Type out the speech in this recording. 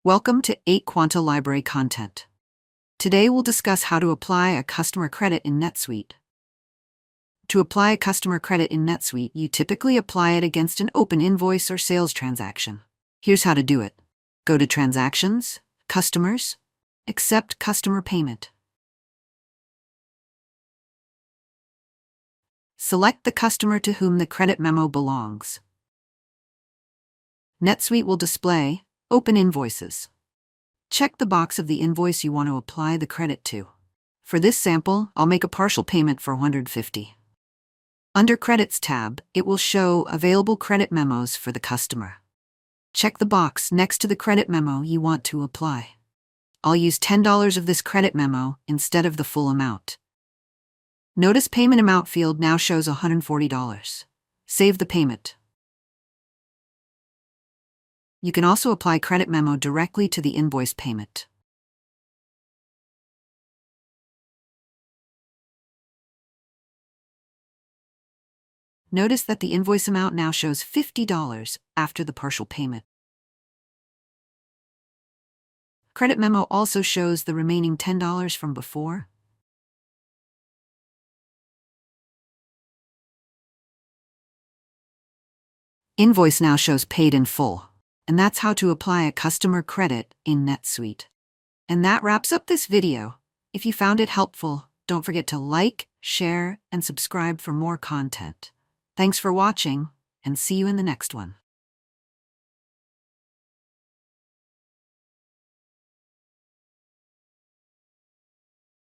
Welcome to 8 Quanta Library Content. Today we'll discuss how to apply a customer credit in NetSuite. To apply a customer credit in NetSuite, you typically apply it against an open invoice or sales transaction. Here's how to do it. Go to Transactions, Customers, Accept Customer Payment. Select the customer to whom the credit memo belongs. NetSuite will display Open Invoices. Check the box of the invoice you want to apply the credit to. For this sample, I'll make a partial payment for $150. Under Credits tab, it will show Available Credit Memos for the customer. Check the box next to the credit memo you want to apply. I'll use $10 of this credit memo instead of the full amount. Notice Payment Amount field now shows $140. Save the payment. You can also apply credit memo directly to the invoice payment. Notice that the invoice amount now shows $50 after the partial payment. Credit memo also shows the remaining $10 from before. Invoice now shows paid in full. And that's how to apply a customer credit in NetSuite. And that wraps up this video. If you found it helpful, don't forget to like, share, and subscribe for more content. Thanks for watching, and see you in the next one.